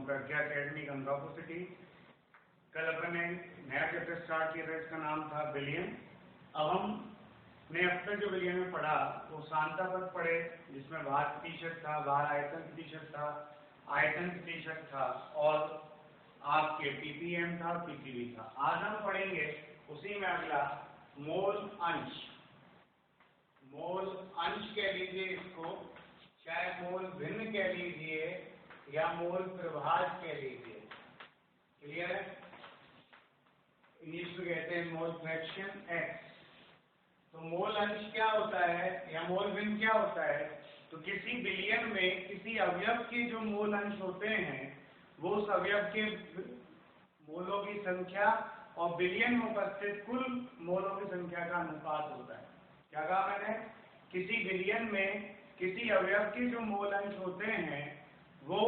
प्रज्ञा academy Gangapur city. कल अपन ने नया चैप्टर स्टार्ट किया था, इसका नाम था बिलियन। अब हमने अब तक जो बिलियन में पढ़ा वो सांता पद पढ़े, जिसमें भार प्रतिशत था, भार आयतन प्रतिशत था, आयतन प्रतिशत था और आपके पीपीएम था, पीपीवी था। आज हम पढ़ेंगे उसी में अगला मोल अंश। मोल अंश कह लीजिए इसको, चाहे मोल भिन्न कह लीजिए या मोल प्रभाज कह लीजिए। क्लियर है? इंग्लिश में कहते हैं मोल फ्रैक्शन एक्स। तो मोल अंश क्या होता है या मोल भिन्न क्या होता है? तो किसी बिलियन में किसी अवयव के जो मोल अंश होते हैं वो उस अवयव के मोलों की संख्या और बिलियन में उपस्थित कुल मोलों की संख्या का अनुपात होता है। क्या कहा मैंने? किसी बिलियन में किसी अवयव के जो मोल अंश होते हैं वो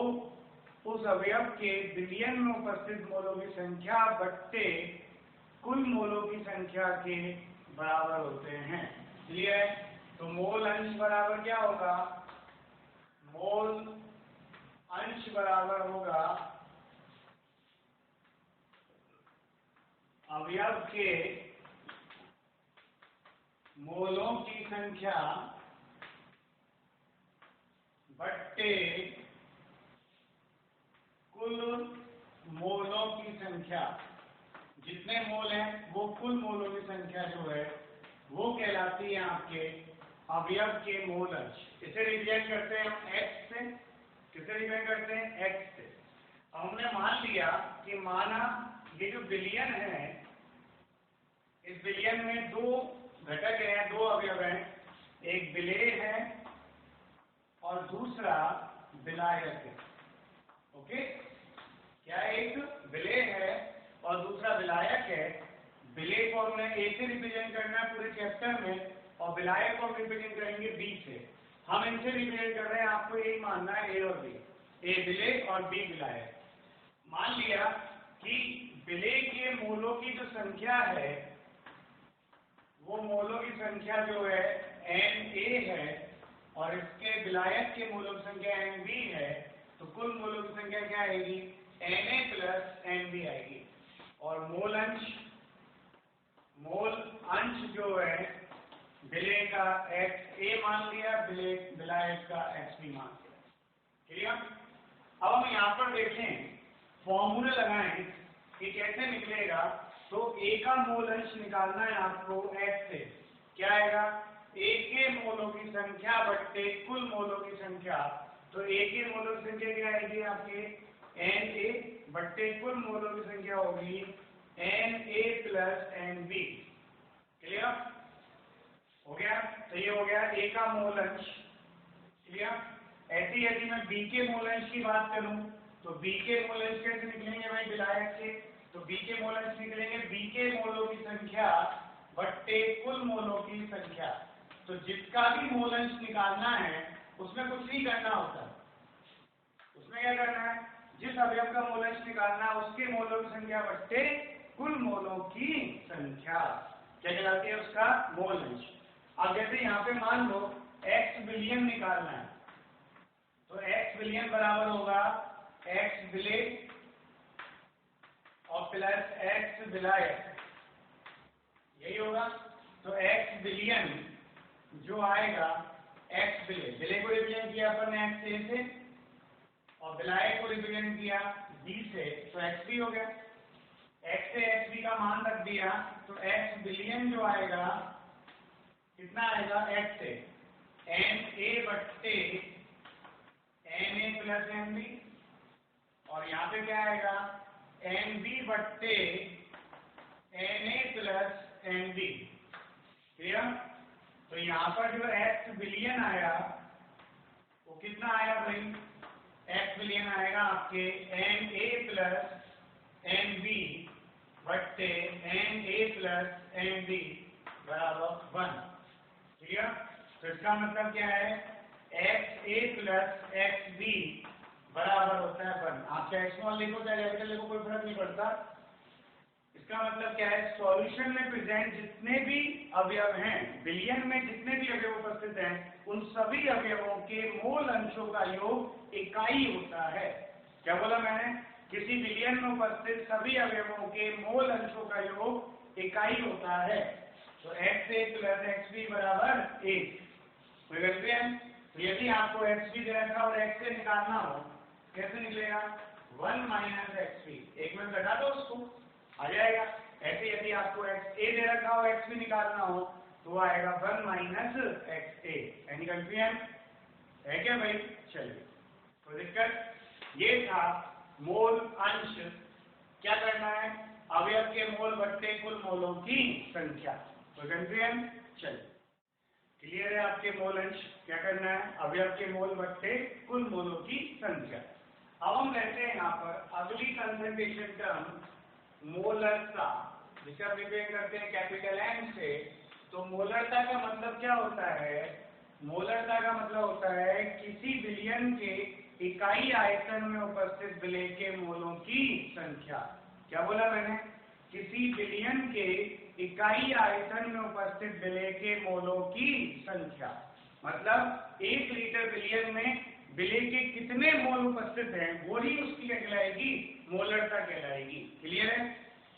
उस अवयव के बिलियन में उपस्थित मोलों की संख्या बट्टे कुल मोलों की संख्या के बराबर होते हैं। क्लियर? तो मोल अंश बराबर क्या होगा? मोल अंश बराबर होगा अवयव के मोलों की संख्या बट्टे कुल मोलों की संख्या। जितने मोल हैं वो कुल मोलों की संख्या जो है वो कहलाती है आपके अवयव के मोल अंश। इसे रिप्रेजेंट करते हैं हम x से। किसे रिप्रेजेंट करते हैं? x से। अब हमने मान लिया कि माना ये जो बिलियन है, इस बिलियन में दो घटक हैं, दो अवयव हैं, एक विलेय है और दूसरा विलायक है। ओके? क्या एक विलेय है और दूसरा विलायक है। विलेय को हमने ए से रिप्रेजेंट करना है पूरे चैप्टर में और विलायक को हम रिप्रेजेंट करेंगे बी से। हम इनसे रिप्रेजेंट कर रहे हैं, आपको यही मानना है, ए और बी, ए विलेय और बी विलायक। मान लिया कि विलेय के मोलों की जो संख्या है वो मोलों की संख्या जो है Na है और इसके विलायक के मोलों की संख्या Nb है। तो कुल मोलों की संख्या क्या आएगी? Na प्लस Nb आएगी। और मोल अंश जो है विलेय का XA मान लिया, विलायक का XB मान लिया। क्लियर? अब हम यहाँ पर देखें, फॉर्मूले लगाएं कि कैसे निकलेगा। तो A का मोल अंश निकालना है आपको X से। क्या आएगा? A के मोलों की संख्या बट्टे कुल मोलों की संख्या। तो A के मोलों की संख्या क्या आएगी आपके? Na बट्टे कुल मोलों की संख्या होगी Na प्लस Nb। क्लियर? हो गया? तो ये हो गया A का मोल अंश। क्लियर? ऐसी यदि मैं B के मोल अंश की बात करूं तो B के मोल अंश कैसे निकलेंगे भाई? विलायक के। तो B के मोल अंश निकलेंगे B के मोलों की संख्या बट्टे कुल मोलों की संख्या। तो जिसका भी मोल अंश निकालना है उसमें कुछ नहीं करना होता। उसमें क्या करना है? जिस अवयव का मोल अंश निकालना है उसके मोलों की संख्या बट्टे कुल मोलों की संख्या क्या कहलाती है? उसका मोल अंश। अब जैसे यहाँ पे मान लो x बिलियन निकालना है तो x बिलियन बराबर होगा x विलेय और प्लस x विलायक, यही होगा। तो x बिलियन जो आएगा x विलेय, विलेय को रिप्रेजेंट किया अपन ने x से और विलायक को रिप्रेजेंट किया b से, तो xb हो गया। x से xb का मान रख दिया तो x बिलियन जो आएगा कितना आएगा? x से Na बट्टे Na प्लस Nb और यहाँ पे क्या आएगा? Nb बट्टे Na प्लस Nb। क्लियर? तो यहाँ पर जो x बिलियन आया वो कितना आया भाई? x बिलियन आएगा आपके Na प्लस Nb बट्टे Na प्लस Nb बराबर 1। क्लियर? तो इसका मतलब क्या है? XA प्लस XB बराबर होता है 1। आप चाहे स्मॉल लिखो चाहे कैपिटल लिखो, कोई फर्क नहीं पड़ता। इसका मतलब क्या है? सॉल्यूशन में प्रेजेंट जितने भी अवयव हैं, बिलियन में जितने भी अवयव उपस्थित हैं, उन सभी अवयवों के मोल अंशों का योग इकाई होता है। क्या बोला मैंने? किसी विलयन में उपस्थित सभी अवयवों के मोल अंशों का योग इकाई होता है। तो x1 + x2 = 1। कोई कंफ्यूजन? तो यदि आपको x2 दे रखा और x से निकालना हो, कैसे निकलेगा? 1 - x3। एक में घटा दो उसको, आ जाएगा। ऐसे यदि आपको xa दे रखा हो, x भी निकालना हो, तो आएगा 1 - xa। एनी कंफ्यूजन है क्या भाई? चलिए, कोई दिक्कत? ये था मोल अंश। क्या करना है? अवयव के मोल बट्टे कुल मोलों की संख्या। कोई कंफ्यूजन? चलिए, क्लियर है आपके मोल अंश? क्या करना है? अवयव के मोल बट्टे कुल मोलों की संख्या। अब हम लेते हैं यहाँ पर अगली कंसंट्रेशन टर्म मोलरता, जिसे हम रिप्रेजेंट करते हैं कैपिटल M से। तो मोलरता का मतलब क्या होता है? मोलरता का मतलब होता है किसी विलयन के इकाई आयतन में उपस्थित विलेय के मोलों की संख्या। क्या बोला मैंने? किसी विलयन के इकाई आयतन में उपस्थित विलेय के मोलों की संख्या। मतलब 1 लीटर विलयन में विलेय के कितने मोल उपस्थित हैं, वो ही उसकी क्या कहलाएगी? मोलरता कहलाएगी। क्लियर है?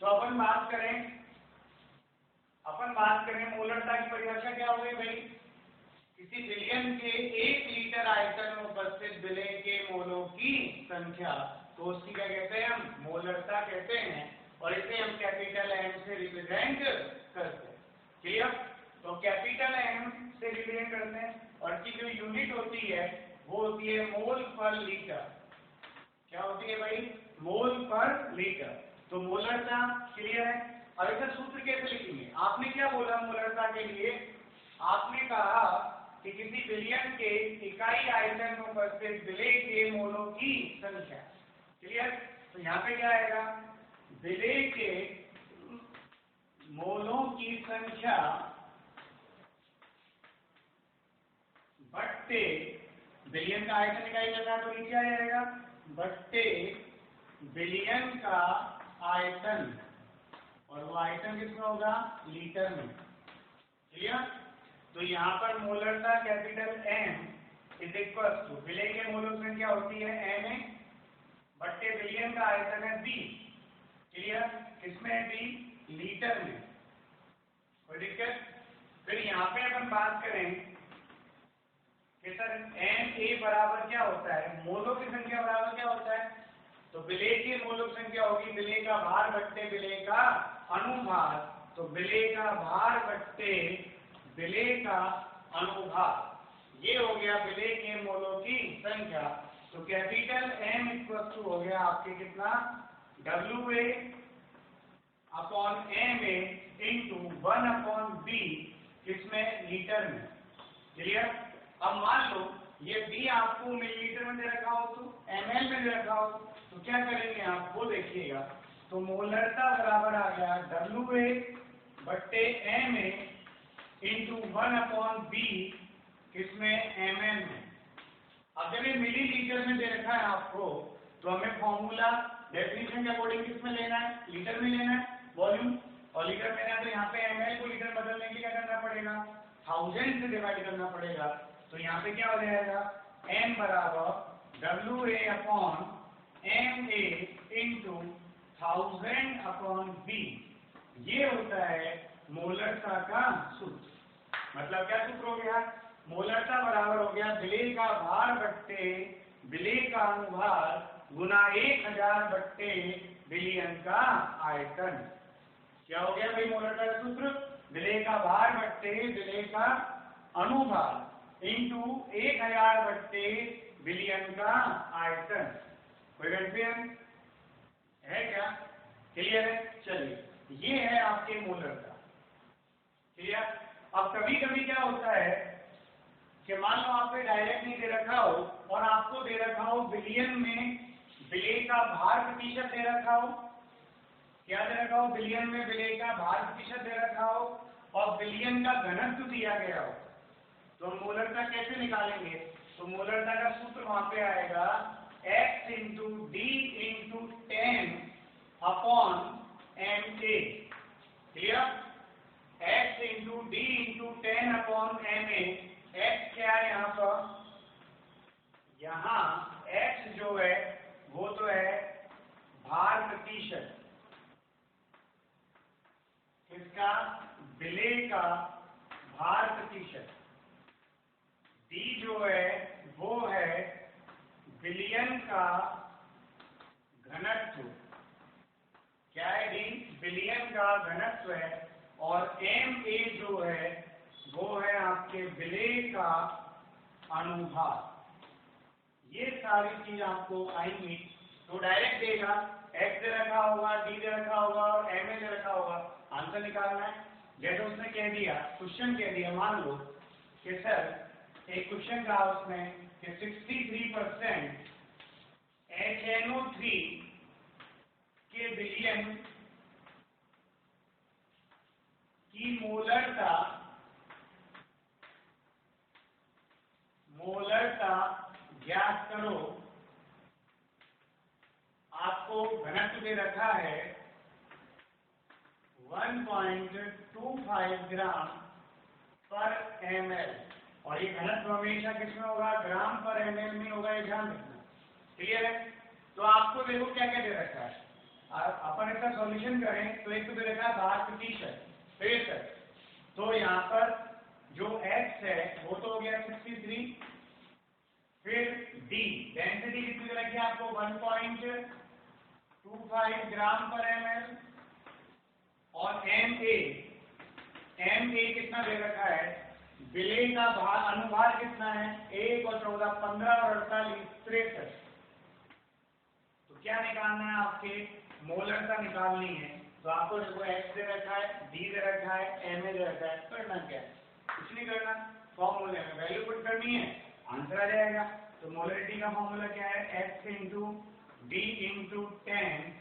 तो अपन बात करें मोलरता की परिभाषा क्या हो गई भाई? किसी विलयन के 1 लीटर आयतन में उपस्थित विलेय के मोलों की संख्या, तो उसकी क्या कहते हैं? हम मोलरता कहते हैं। और इसे हम कैपिटल M से रिप्रेजेंट करते हैं। क्लियर? तो कैपिटल M से रिप्रेजेंट करते हैं और की जो यूनिट होती है वो होती है मोल पर लीटर। क्या होती है भाई? मोल पर लीटर। तो मोलरता क्लियर है। अब इसका सूत्र कैसे लिखेंगे? आपने क्या बोला मोलरता के लिए? आपने कहा कि किसी विलयन के इकाई आयतन में उपस्थित विलेय के मोलों की संख्या। क्लियर? तो यहाँ पे क्या आएगा? विलेय के मोलों की संख्या बट्टे विलयन का आयतन इकाई लगा तो नीचे आ जाएगा, बट्टे विलयन का आयतन। और वो आयतन किसमें होगा? लीटर में। क्लियर? तो यहाँ पर मोलरता कैपिटल M = विलेय के मोलों की संख्या होती है Na बट्टे विलयन का आयतन है B। क्लियर? किसमें है B? लीटर में। कोई दिक्कत? फिर यहाँ पे अपन बात करें कि सर Na बराबर क्या होता है? मोलों की संख्या बराबर क्या होता है? तो विलेय के मोलों की संख्या होगी विलेय का भार बट्टे विलेय का अनुभार। तो विलेय का भार बट्टे विलेय का अनुभार, ये हो गया विलेय के मोलों की संख्या। तो कैपिटल M = हो गया आपके कितना? WA upon MA into 1/B, किसमें? लीटर में। क्लियर? अब मान लो ये B आपको मिलीलीटर में दे रखा हो तो ml में दे रखा हो, तो क्या करेंगे आप वो देखिएगा। तो मोलरता बराबर आ गया WA बट्टे MA इंटू 1/B, किसमें? ml में। अब जब ये मिलीलीटर में दे रखा है आपको, तो हमें फॉर्मूला डेफिनेशन के अकॉर्डिंग किसमें लेना है? लीटर में लेना है, वॉल्यूम। और लीटर में तो यहाँ पे ml को लीटर बदलने के लिए क्या करना पड़ेगा? 1000 से डिवाइड करना पड़ेगा। तो यहाँ पे क्या हो जाएगा? M बराबर WA upon MA into 1000/B। ये होता है मोलरता का सूत्र। मतलब क्या सूत्र हो गया? मोलरता बराबर हो गया विलेय का भार बट्टे विलेय का अनुभार गुना 1000 बट्टे विलयन का आयतन। क्या हो गया भाई मोलरता का सूत्र? विलेय का भार बट्टे विलेय का अनुभार इंटू 1000 बट्टे विलयन का आयतन। कोई कंफ्यूजन है क्या? क्लियर है? चलिए, ये है आपके मोलरता। क्लियर? अब कभी कभी क्या होता है कि मान लो आपने डायरेक्ट नहीं दे रखा हो और आपको दे रखा हो विलयन में विलेय का भार प्रतिशत दे रखा हो। क्या दे रखा हो? विलयन में विलेय का भार प्रतिशत दे रखा हो और विलयन का घनत्व दिया गया हो। तो हम मोलरता कैसे निकालेंगे? तो मोलरता का सूत्र वहां पे आएगा x into D into 10 upon MA। Clear? x into D into 10 upon MA। x क्या है यहाँ पर? यहाँ x जो है वो तो है भार प्रतिशत, इसका विलेय का भार प्रतिशत। डी जो है वो है विलयन का घनत्व। क्या है डी? विलयन का घनत्व है। और एम ए जो है वो है आपके विलेय का अनुभार। ये सारी चीज आपको आएंगी तो डायरेक्ट देगा, एक्स दे रखा होगा, डी दे रखा होगा और एम ए दे रखा होगा, आंसर निकालना है। जैसे उसने कह दिया, क्वेश्चन कह दिया, मान लो कि सर एक क्वेश्चन था उसमें कि 63% HNO3 के विलयन की मोलरता ज्ञात करो। आपको घनत्व दे रखा है 1.25 ग्राम पर ml, और ये घनत्व हमेशा किसमें होगा? ग्राम पर ml में होगा, ये ध्यान रखना। क्लियर है? तो आपको देखो क्या क्या दे रखा है, अपन इसका सॉल्यूशन करें तो एक तो दे रखा है भार प्रतिशत, प्रेशर। तो यहाँ पर जो x है वो तो हो गया 63, फिर d डेंसिटी कितनी दे रखी है आपको? 1.25 ग्राम पर ml, और ma कितना दे रखा है? विलेय का अनुभार कितना है? 1 और 14 15 और 48 63। तो क्या निकालना है? आपके मोलरता निकालनी है। तो आपको देखो x दे रखा है, d दे रखा है, ma दे रखा है, करना क्या है? कुछ नहीं करना, फॉर्मूले में वैल्यू पुट करनी है, आंसर आ जाएगा। तो मोलरिटी का फॉर्मूला क्या है? x into D into 10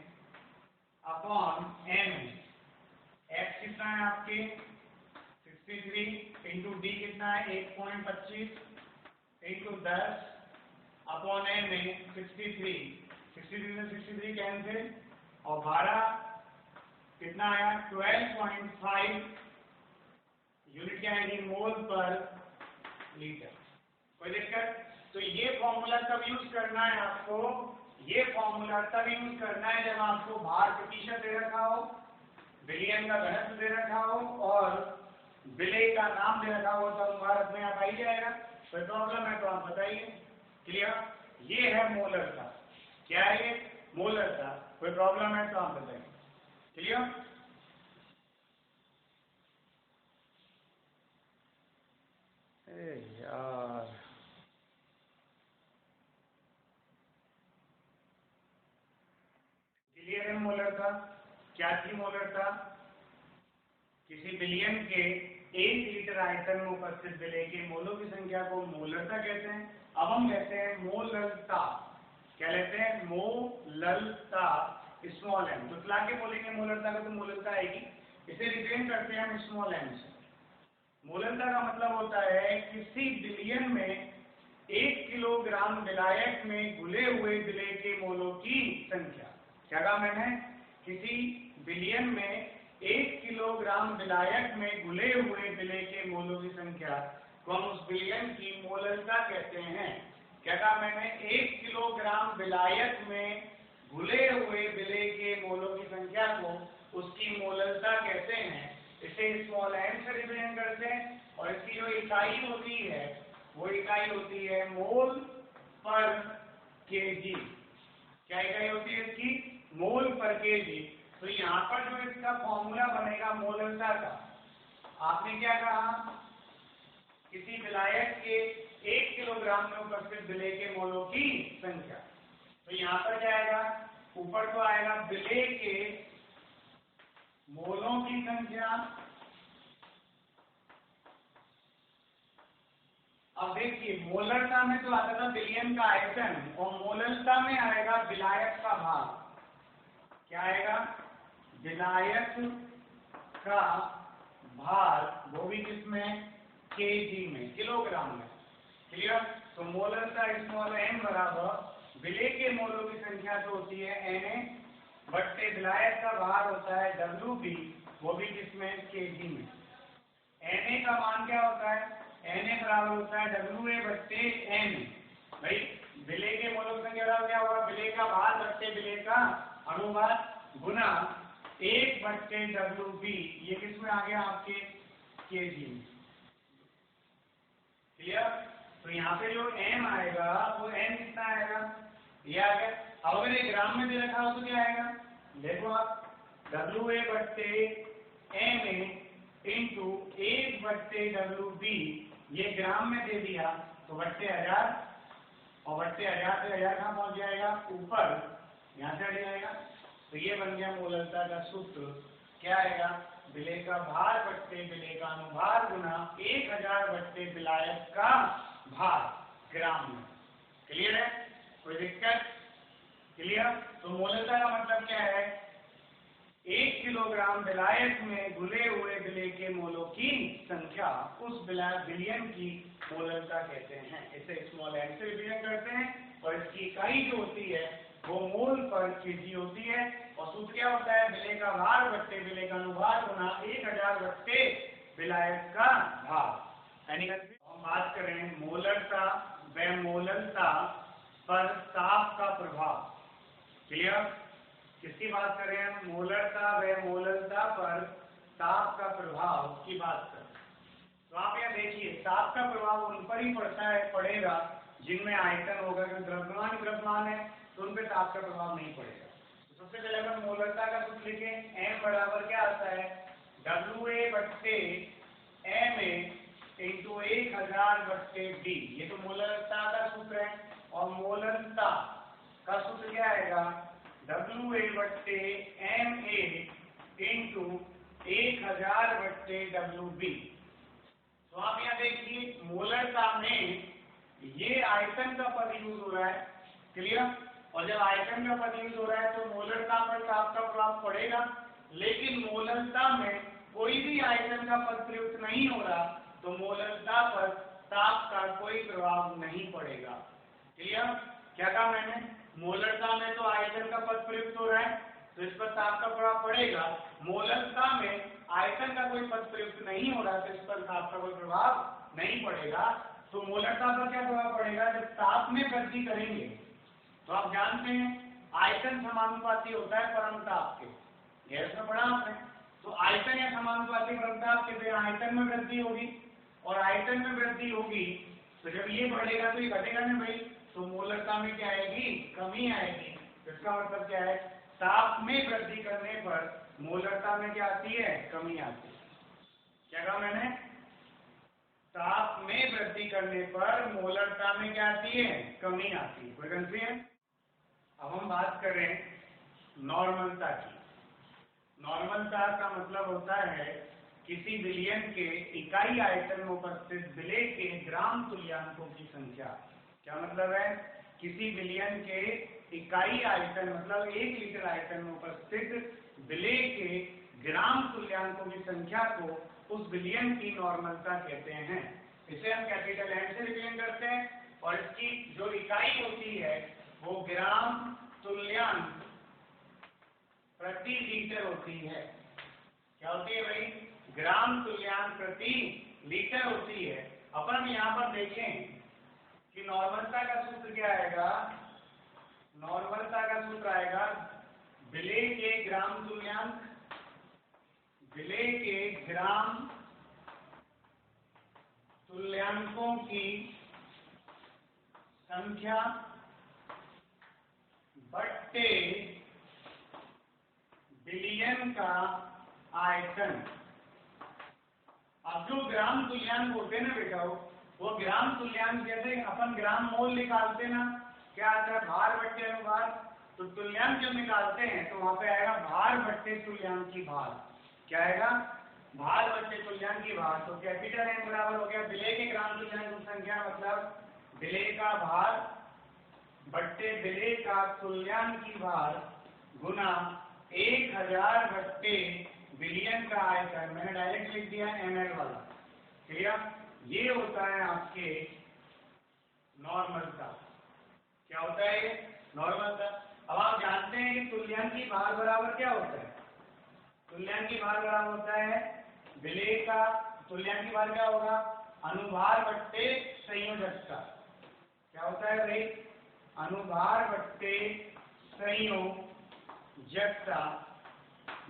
upon m। x कितना है आपके? 63 इंटू डी कितना है? 1.25 इंटू 10 अपॉन m में 63 में 63 कैंसिल, और 12 कितना आया? 12.5 यूनिट क्या आएगी? मोल पर लीटर। कोई दिक्कत? तो ये फॉर्मूला कब यूज करना है आपको? ये फॉर्मूला तब यूज करना है जब आपको भार प्रतिशत दे रखा हो, विलयन का घनत्व दे रखा हो और विलेय का नाम दे रखा हो, तो अनुभार अपने आप आ ही जाएगा। कोई प्रॉब्लम है तो आप बताइए। क्लियर? ये है मोलरता। क्या है ये? मोलरता। कोई प्रॉब्लम है तो आप बताइए। क्लियर? यार क्लियर है मोलरता? क्या थी मोलरता? किसी विलयन के 1 लीटर आयतन में उपस्थित विलेय के मोलों की संख्या को मोलरता कहते हैं। अब हम कहते हैं मोलरता। क्या लेते हैं? मोलरता, स्मॉल m। तो ला के बोलेंगे मोलरता का तो मोलरता आएगी। इसे रिप्रेजेंट करते हैं हम स्मॉल m से। मोलरता का मतलब होता है किसी विलयन में 1 किलोग्राम विलायक में घुले हुए विलेय के मोलों की संख्या। क्या कहा मैंने? किसी विलयन में 1 किलोग्राम विलायक में घुले हुए विलेय के मोलों की संख्या को हम उस विलयन की मोलरता कहते हैं। क्या कहा मैंने? 1 किलोग्राम विलायक में घुले हुए विलेय के मोलों की संख्या को उसकी मोलरता कहते हैं। इसे स्मॉल m से रिप्रेजेंट करते हैं, और इसकी जो इकाई होती है वो इकाई होती है मोल पर केजी। क्या इकाई होती है इसकी? मोल पर केजी। तो यहाँ पर जो इसका फॉर्मूला बनेगा मोलरता का, आपने क्या कहा? किसी विलायक के 1 किलोग्राम में उपस्थित विलेय के मोलों की संख्या। तो यहाँ पर क्या आएगा? ऊपर तो आएगा विलेय के मोलों की संख्या। अब देखिए मोलरता में तो आता था विलयन का आयतन, और मोलरता में आएगा विलायक का भार। क्या आएगा? विलायक का भार, वो भी किसमें? केजी में, किलोग्राम में। क्लियर? तो मोलरता स्मॉल m बराबर विलेय के मोलों की संख्या जो होती है Na बट्टे विलायक का भार होता है Wb, वो भी किसमें? केजी में। Na का मान क्या होता है? Na बराबर होता है WA बट्टे n। भाई विलेय के मोलों की संख्या बराबर क्या होगा, विलेय का भार बट्टे विलेय का अनुभार गुना 1/WB। ये किसमें आ गया आपके केजी में। क्लियर। तो यहाँ पे जो m आएगा वो m कितना आएगा, ये आ गया। अब अगर ये ग्राम में दे रखा हो तो क्या आएगा, देखो आप WA/MA इंटू 1/WB, ये ग्राम में दे दिया तो बट्टे 1000, और बट्टे 1000 से 1000 कहाँ पहुंच जाएगा, ऊपर, यहाँ से हट जाएगा। तो ये बन गया मोलरता का सूत्र। क्या आएगा, विलेय का भार बट्टे विलेय का अनुभार गुना 1000 बट्टे विलायक का भार ग्राम में। क्लियर है, कोई दिक्कत? क्लियर। तो मोलरता का मतलब क्या है, 1 किलोग्राम विलायक में घुले हुए विलेय के मोलों की संख्या, उस विलयन की मोलरता कहते हैं। इसे स्मॉल m से विभाजन करते हैं और इसकी इकाई जो होती है वो मोल पर केजी होती है। और सूत्र क्या होता है, विलेय का भार बट्टे विलेय का अनुभार गुना 1000 बट्टे विलायक का भार। यानी हम बात करें मोलरता व मोलरता पर ताप का प्रभाव। क्लियर। किसकी बात करें हम, मोलरता व मोलरता पर ताप का प्रभाव की बात करें। तो आप यहाँ देखिए, ताप का प्रभाव उन पर ही पड़ेगा जिनमें आयतन होगा, क्योंकि द्रव्यमान है तो उन पे ताप का प्रभाव नहीं पड़ेगा। तो सबसे पहले हम मोलरता का सूत्र लिखें। m बराबर क्या आता है, WA/MA इंटू 1000/D। ये तो मोलरता का सूत्र है। और मोलरता का सूत्र क्या आएगा, WA/MA इंटू 1000/WB। तो आप यहाँ देखिए, मोलरता में ये आयतन का पद यूज हो रहा है। क्लियर। और जब आयतन का पद यूज हो रहा है तो मोलरता पर ताप का प्रभाव पड़ेगा, लेकिन मोलरता में कोई भी आयतन का पद प्रयुक्त नहीं हो रहा तो मोलरता पर ताप का कोई प्रभाव नहीं पड़ेगा। क्लियर। क्या कहा मैंने, मोलरता में तो आयतन का पद प्रयुक्त हो रहा है तो इस पर ताप का प्रभाव पड़ेगा। मोलरता में आयतन का कोई पद प्रयुक्त नहीं हो रहा तो इस पर ताप का कोई प्रभाव नहीं पड़ेगा। तो मोलरता पर क्या प्रभाव पड़ेगा, जब ताप में वृद्धि करेंगे तो आप जानते हैं आयतन समानुपाती होता है परम ताप के, गैस में पढ़ा आपने। तो आयतन या समानुपाती परम ताप के तो आयतन में वृद्धि होगी, और आयतन में वृद्धि होगी तो जब ये बढ़ेगा तो ये घटेगा ना भाई, तो मोलरता में क्या आएगी, कमी आएगी। इसका मतलब क्या है, ताप में वृद्धि करने पर मोलरता में क्या आती है, कमी आती है। क्या कहा मैंने, ताप में वृद्धि करने पर मोलरता में क्या आती है, कमी आती है। कोई कंफ्यूजन? अब हम बात करें नॉर्मलता की। नॉर्मलता का मतलब होता है किसी विलयन के इकाई आयतन में उपस्थित विलेय के ग्राम तुल्यांकों की संख्या। क्या मतलब है, किसी विलयन के इकाई आयतन मतलब 1 लीटर आयतन में उपस्थित विलेय के ग्राम तुल्यांकों की संख्या को उस विलयन की नॉर्मलता कहते हैं। इसे हम कैपिटल M से विलयन करते हैं और इसकी जो इकाई होती है वो ग्राम तुल्यांक प्रति लीटर होती है। क्या होती है भाई, ग्राम तुल्यांक प्रति लीटर होती है। अपन हम यहाँ पर देखें कि नॉर्मलता का सूत्र क्या आएगा, नॉर्मलता का सूत्र आएगा विलेय के ग्राम तुल्यांक, विलेय के ग्राम तुल्यांकों की संख्या बट्टे विलयन का आयतन। अब जो ग्राम तुल्यांक होते हैं ना बेटा, वो ग्राम तुल्यांक जैसे अपन ग्राम मोल निकालते ना, क्या आता है, भार बट्टे अनुभार। तो तुल्यांक जब निकालते हैं तो वहां पे आएगा भार बट्टे तुल्यांक की भार। क्या आएगा, भार बट्टे तुल्यांक की भार। तो कैपिटल M बराबर हो गया विलेय के ग्राम तुल्यांक की संख्या, मतलब विलेय का भार बट्टे विलेय का तुल्यांक की भार गुना 1000 बट्टे विलयन का आयतन। मैंने डायरेक्ट लिख दिया ml वाला। क्लियर। ये होता है आपके नॉर्मलता। क्या होता है ये, नॉर्मलता। अब आप जानते हैं कि तुल्यांक की भार बराबर क्या होता है, तुल्यांक की भार बराबर होता है विलेय का तुल्यांक की भार क्या होगा, अनुभार बट्टे संयोजकता। क्या होता है भाई, अनुभार बट्टे संयोजकता,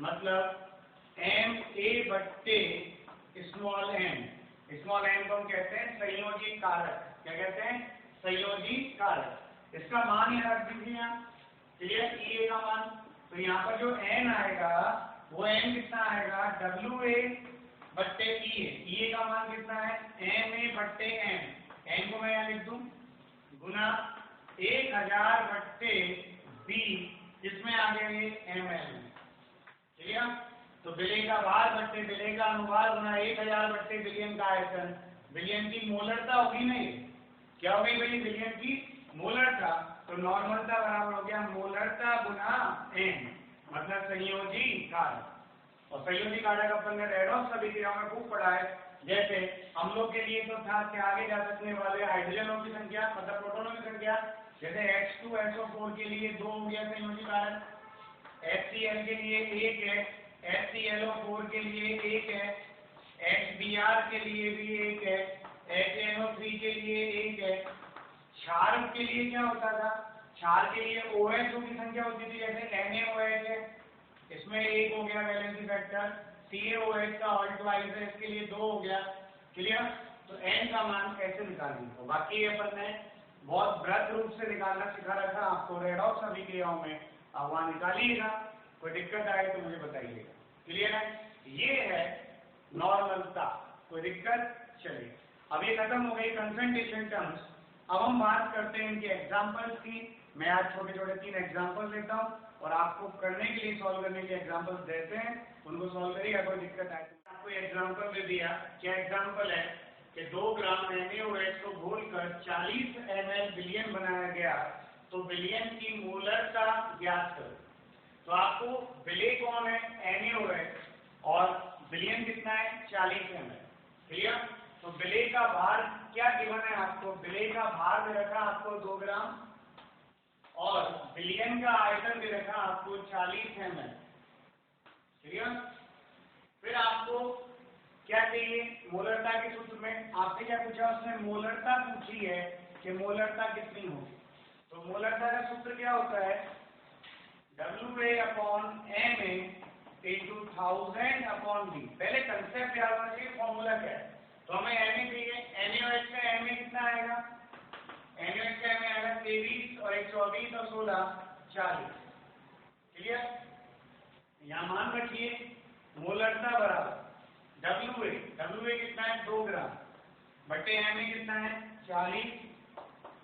मतलब एम ए बट्टे स्मॉल एम। स्मॉल एम को हम कहते हैं संयोजी कारक। क्या कहते हैं? संयोजी कारक। इसका मान यहाँ रख दीजिए यहाँ, क्लियर, ई का मान। तो यहाँ पर जो एन आएगा वो एन कितना आएगा? डब्ल्यू ए बट्टे ई का मान कितना है? एम ए बट्टे एम। एन को मैं यहाँ लिख दूं गुना 1000 बट्टे बी, जिसमें आ गया ये एम एल। क्लियर? तो विलेय का भार बट्टे विलेय का अनुभार गुना 1000 बट्टे बिलियन का आयतन। बिलियन की मोलरता होगी नहीं, क्या हो गई भाई? बिलियन की मोलरता। तो नॉर्मलता बराबर हो गया मोलरता गुना एन, मतलब संयोजी कारक। और संयोजी कारक अपन ने रेडॉक्स अभिक्रिया में खूब पढ़ा है। जैसे हम लोग के लिए तो था कि आगे जा सकने वाले हाइड्रोजनों की संख्या, मतलब प्रोटॉनों की संख्या। जैसे H2SO4 के लिए 2 हो गया संयोजी कारक, HCl के लिए 1 है, HClO4 के लिए 1 है, HBr के लिए भी 1 है, HNO3 के लिए 1 है। क्षार के लिए क्या होता था? क्षार के लिए OH की संख्या होती थी, जैसे NaOH है, इसमें 1 हो गया वैलेंसी फैक्टर। CaOH का होल ट्वाइस है, इसके लिए 2 हो गया। क्लियर? तो n का मान कैसे निकालेंगे? तो बाकी अपन ने बहुत बृहद रूप से निकालना सिखा रखा आपको रेडॉक्स अभिक्रियाओं में, अब वहां निकालिएगा। कोई दिक्कत आए तो मुझे बताइएगा। क्लियर है? ये है नॉर्मलता। कोई दिक्कत? चलिए, अब ये खत्म हो गई कंसंट्रेशन टर्म्स। अब हम बात करते हैं इनके एग्जांपल्स की। मैं आज छोटे छोटे 3 एग्जांपल देता हूँ और आपको करने के लिए, सॉल्व करने के लिए एग्जांपल्स देते हैं, उनको सॉल्व करिएगा। कोई दिक्कत आए तो आपको एग्जांपल दे दिया। क्या एग्जांपल है कि 2 ग्राम NaOH को घोलकर 40 ml बिलियन बनाया गया, तो बिलियन की मोलरता ज्ञात करो। तो आपको विलेय कौन है? NaOH, और बिलियन कितना है? 40 ml। क्लियर? तो विलेय का भार क्या गिवन है आपको? विलेय का भार दे रखा आपको 2 ग्राम और बिलियन का आयतन दे रखा आपको 40 ml। क्लियर? फिर आपको क्या चाहिए? मोलरता के सूत्र में आपसे क्या पूछा? उसने मोलरता पूछी है कि मोलरता कितनी होगी। तो मोलरता का सूत्र क्या होता है? WA/MA × 1000/V। पहले कंसेप्ट याद होना चाहिए, फॉर्मूला क्या है। तो हमें MA चाहिए। NaOH का MA कितना आएगा? NaOH का MA आएगा 23 और 124 और 16 40। क्लियर? यहाँ मान रखिए मोलरता बराबर WA कितना है? 2 ग्राम बटे MA कितना है? 40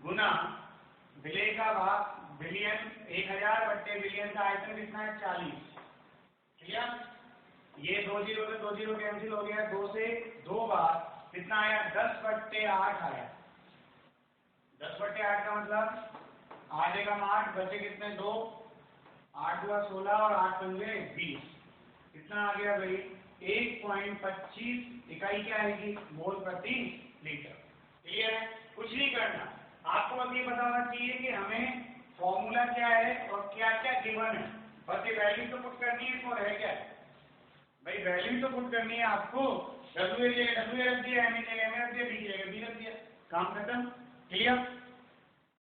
गुना विलेय का भाग बिलियन 1000 बट्टे बिलियन का आयतन कितना है? 40। क्लियर? ये 2 0 से 2 0 कैंसिल हो गया, 2 से 2 बार कितना आया? 10/8 आया। 10/8 का मतलब 8 एकम 8 बचे कितने? 2, 8 हुआ 16 और 8 पंजे 20। कितना आ गया भाई? 1.25 इकाई क्या आएगी? मोल प्रति लीटर। क्लियर है? कुछ नहीं करना, आपको अब ये बताना चाहिए कि हमें फॉर्मूला क्या है और क्या क्या गिवन है। बस ये वैल्यू तो पुट करनी है, इसको है क्या भाई? वैल्यू तो पुट करनी है आपको। WA रख दिया, MA रख दिया, B रख दिया, काम खत्म। क्लियर?